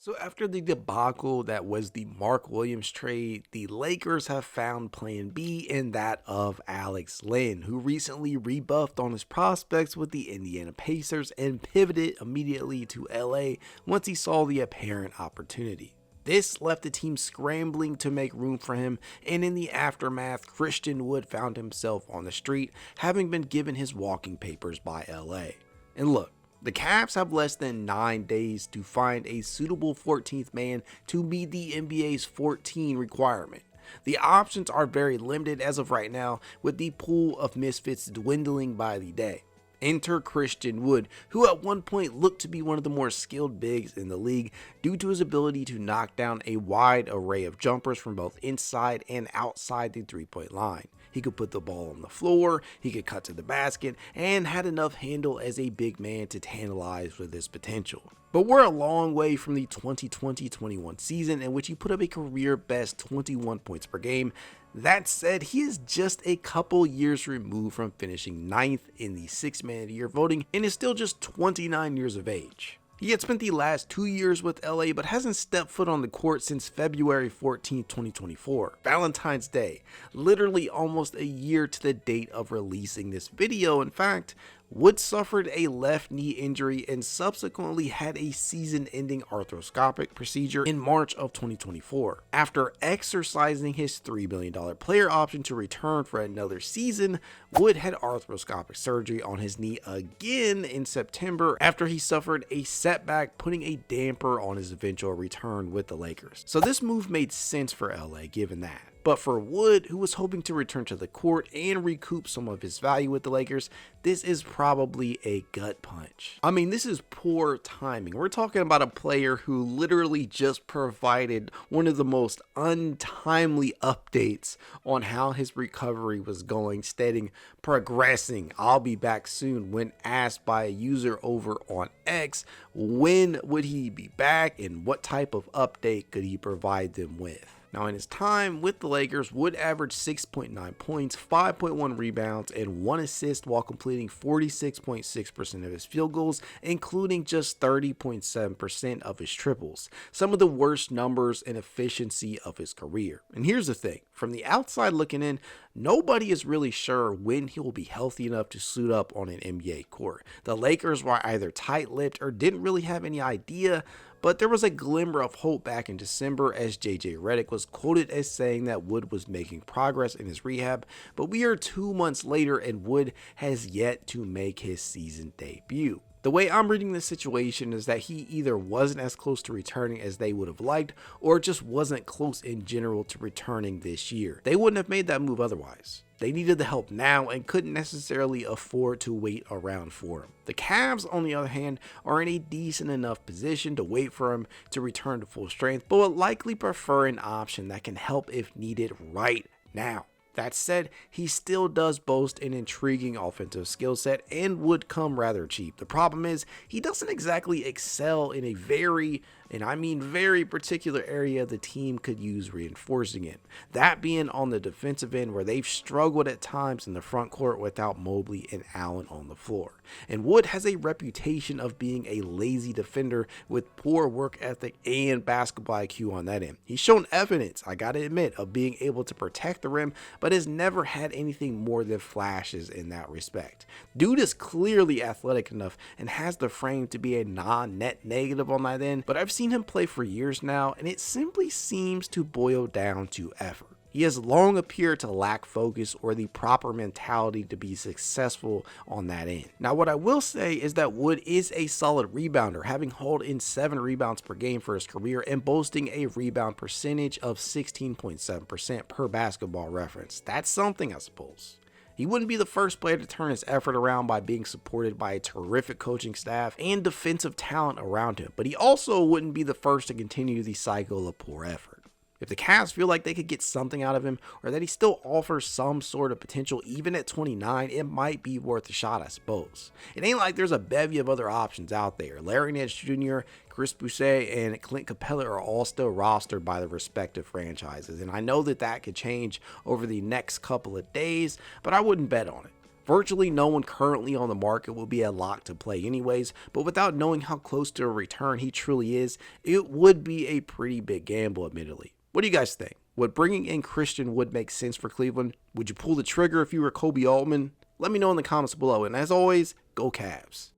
So after the debacle that was the Mark Williams trade, the Lakers have found plan B in that of Alex Len, who recently rebuffed on his prospects with the Indiana Pacers and pivoted immediately to LA once he saw the apparent opportunity. This left the team scrambling to make room for him, and in the aftermath, Christian Wood found himself on the street, having been given his walking papers by LA. And look, the Cavs have less than 9 days to find a suitable 14th man to meet the NBA's 14 requirement. The options are very limited as of right now, with the pool of misfits dwindling by the day. Enter Christian Wood, who at one point looked to be one of the more skilled bigs in the league due to his ability to knock down a wide array of jumpers from both inside and outside the three-point line. He could put the ball on the floor, he could cut to the basket, and had enough handle as a big man to tantalize with his potential. But we're a long way from the 2020-21 season in which he put up a career best 21 points per game. That said, he is just a couple years removed from finishing 9th in the 6th Man of the Year voting and is still just 29 years of age. He had spent the last 2 years with LA but hasn't stepped foot on the court since February 14, 2024, Valentine's Day, literally almost a year to the date of releasing this video. In fact, Wood suffered a left knee injury and subsequently had a season-ending arthroscopic procedure in March of 2024. After exercising his $3 million player option to return for another season, Wood had arthroscopic surgery on his knee again in September after he suffered a setback, putting a damper on his eventual return with the Lakers. So this move made sense for LA given that. But for Wood, who was hoping to return to the court and recoup some of his value with the Lakers, this is probably a gut punch. I mean, this is poor timing. We're talking about a player who literally just provided one of the most untimely updates on how his recovery was going, stating, "Progressing, I'll be back soon," when asked by a user over on X when would he be back and what type of update could he provide them with. Now, in his time with the Lakers, Wood averaged 6.9 points, 5.1 rebounds, and 1 assist while completing 46.6% of his field goals, including just 30.7% of his triples, some of the worst numbers and efficiency of his career. And here's the thing, from the outside looking in, nobody is really sure when he will be healthy enough to suit up on an NBA court. The Lakers were either tight-lipped or didn't really have any idea, but there was a glimmer of hope back in December as JJ Redick was quoted as saying that Wood was making progress in his rehab, but we are 2 months later and Wood has yet to make his season debut. The way I'm reading this situation is that he either wasn't as close to returning as they would have liked, or just wasn't close in general to returning this year. They wouldn't have made that move otherwise. They needed the help now and couldn't necessarily afford to wait around for him. The Cavs, on the other hand, are in a decent enough position to wait for him to return to full strength, but would likely prefer an option that can help if needed right now. That said, he still does boast an intriguing offensive skill set and would come rather cheap. The problem is, he doesn't exactly excel in a very, and I mean very particular area the team could use reinforcing it. That being on the defensive end, where they've struggled at times in the front court without Mobley and Allen on the floor. And Wood has a reputation of being a lazy defender with poor work ethic and basketball IQ on that end. He's shown evidence, I gotta admit, of being able to protect the rim, but has never had anything more than flashes in that respect. Dude is clearly athletic enough and has the frame to be a non-net negative on that end, but I've seen him play for years now and it simply seems to boil down to effort. He has long appeared to lack focus or the proper mentality to be successful on that end. Now, what I will say is that Wood is a solid rebounder, having hauled in 7 rebounds per game for his career and boasting a rebound percentage of 16.7% per Basketball Reference. That's something, I suppose. He wouldn't be the first player to turn his effort around by being supported by a terrific coaching staff and defensive talent around him, but he also wouldn't be the first to continue the cycle of poor effort. If the Cavs feel like they could get something out of him, or that he still offers some sort of potential even at 29, it might be worth a shot, I suppose. It ain't like there's a bevy of other options out there. Larry Nance Jr., Chris Boucher, and Clint Capella are all still rostered by the respective franchises, and I know that that could change over the next couple of days, but I wouldn't bet on it. Virtually no one currently on the market will be a lock to play anyways, but without knowing how close to a return he truly is, it would be a pretty big gamble, admittedly. What do you guys think? Would bringing in Christian Wood make sense for Cleveland? Would you pull the trigger if you were Kobe Altman? Let me know in the comments below, and as always, go Cavs.